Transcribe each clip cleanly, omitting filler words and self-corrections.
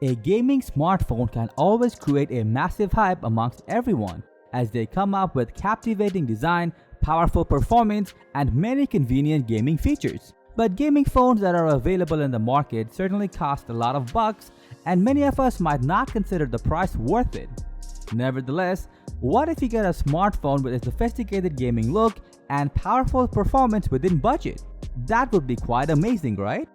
A gaming smartphone can always create a massive hype amongst everyone as they come up with captivating design, powerful performance, and many convenient gaming features. But gaming phones that are available in the market certainly cost a lot of bucks, and many of us might not consider the price worth it. Nevertheless, what if you get a smartphone with a sophisticated gaming look and powerful performance within budget? That would be quite amazing, right?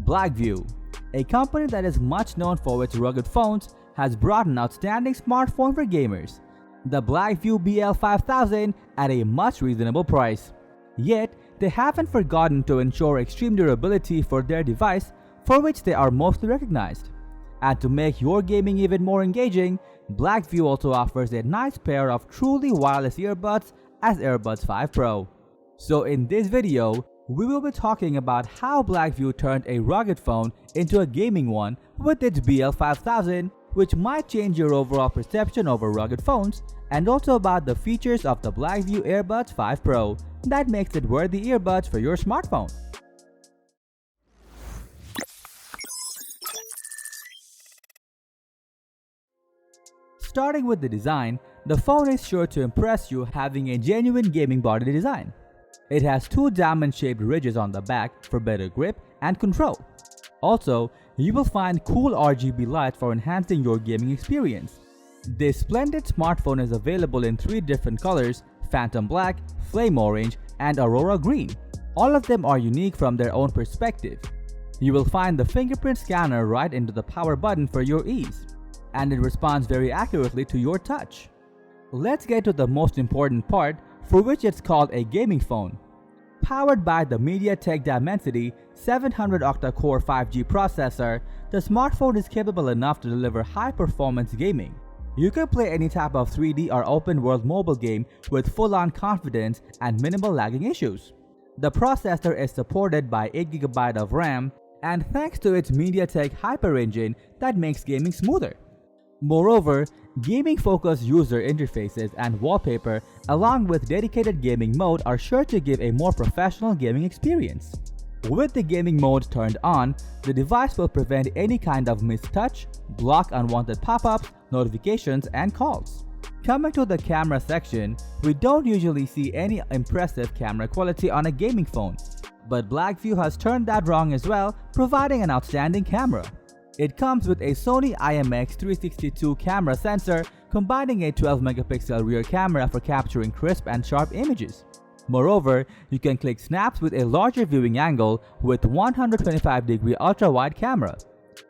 Blackview, a company that is much known for its rugged phones, has brought an outstanding smartphone for gamers, the Blackview BL5000, at a much reasonable price. Yet, they haven't forgotten to ensure extreme durability for their device, for which they are mostly recognized. And to make your gaming even more engaging, Blackview also offers a nice pair of truly wireless earbuds as AirBuds5 Pro. So in this video, we will be talking about how Blackview turned a rugged phone into a gaming one with its BL5000, which might change your overall perception over rugged phones, and also about the features of the Blackview Airbuds5 Pro that makes it worthy earbuds for your smartphone. Starting with the design, the phone is sure to impress you, having a genuine gaming body design. It has two diamond-shaped ridges on the back for better grip and control. Also, you will find cool RGB lights for enhancing your gaming experience. This splendid smartphone is available in 3 different colors: Phantom Black, Flame Orange, and Aurora Green. All of them are unique from their own perspective. You will find the fingerprint scanner right into the power button for your ease, and it responds very accurately to your touch. Let's get to the most important part, for which it's called a gaming phone. Powered by the MediaTek Dimensity 700 octa-core 5G processor, the smartphone is capable enough to deliver high-performance gaming. You can play any type of 3D or open-world mobile game with full-on confidence and minimal lagging issues. The processor is supported by 8GB of RAM, and thanks to its MediaTek Hyper Engine that makes gaming smoother. Moreover, gaming-focused user interfaces and wallpaper along with dedicated gaming mode are sure to give a more professional gaming experience. With the gaming mode turned on, the device will prevent any kind of mistouch, block unwanted pop-ups, notifications, and calls. Coming to the camera section, we don't usually see any impressive camera quality on a gaming phone, but Blackview has turned that wrong as well, providing an outstanding camera. It comes with a Sony IMX362 camera sensor, combining a 12-megapixel rear camera for capturing crisp and sharp images. Moreover, you can click snaps with a larger viewing angle with 125-degree ultra-wide camera.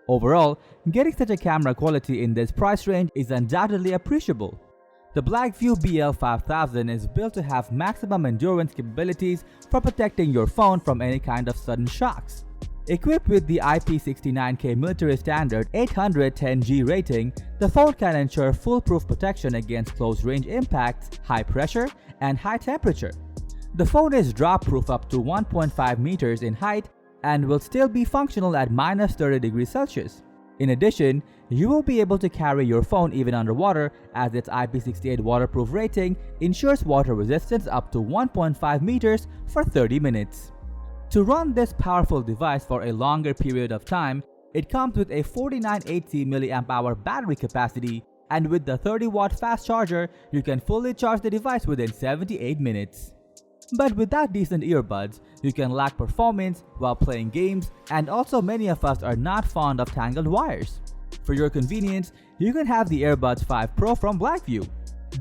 Overall, getting such a camera quality in this price range is undoubtedly appreciable. The Blackview BL5000 is built to have maximum endurance capabilities for protecting your phone from any kind of sudden shocks. Equipped with the IP69K military standard 810G rating, the phone can ensure foolproof protection against close-range impacts, high pressure, and high temperature. The phone is drop-proof up to 1.5 meters in height and will still be functional at -30 degrees Celsius. In addition, you will be able to carry your phone even underwater, as its IP68 waterproof rating ensures water resistance up to 1.5 meters for 30 minutes. To run this powerful device for a longer period of time, it comes with a 4980 mAh battery capacity, and with the 30-watt fast charger, you can fully charge the device within 78 minutes. But without decent earbuds, you can lack performance while playing games, and also many of us are not fond of tangled wires. For your convenience, you can have the AirBuds5 Pro from Blackview.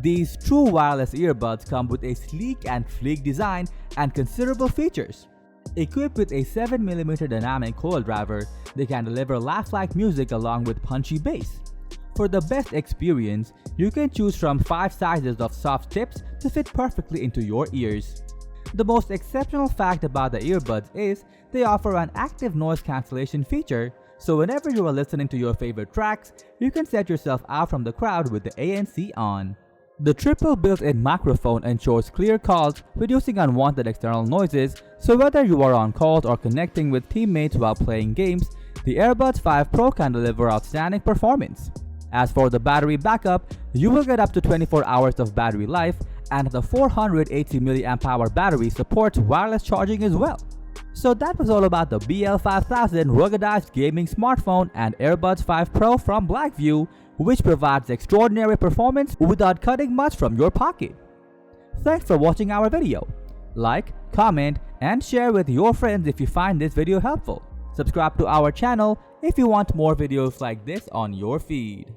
These true wireless earbuds come with a sleek and sleek design and considerable features. Equipped with a 7mm dynamic coil driver, they can deliver laugh-like music along with punchy bass. For the best experience, you can choose from 5 sizes of soft tips to fit perfectly into your ears. The most exceptional fact about the earbuds is they offer an active noise cancellation feature, so whenever you are listening to your favorite tracks, you can set yourself out from the crowd with the ANC on. The triple built-in microphone ensures clear calls, reducing unwanted external noises, so whether you are on calls or connecting with teammates while playing games, the AirBuds5 Pro can deliver outstanding performance. As for the battery backup, you will get up to 24 hours of battery life, and the 480 mAh battery supports wireless charging as well. So that was all about the BL5000 ruggedized gaming smartphone and AirBuds 5 Pro from Blackview, which provides extraordinary performance without cutting much from your pocket. Thanks for watching our video. Like, comment, and share with your friends if you find this video helpful. Subscribe to our channel if you want more videos like this on your feed.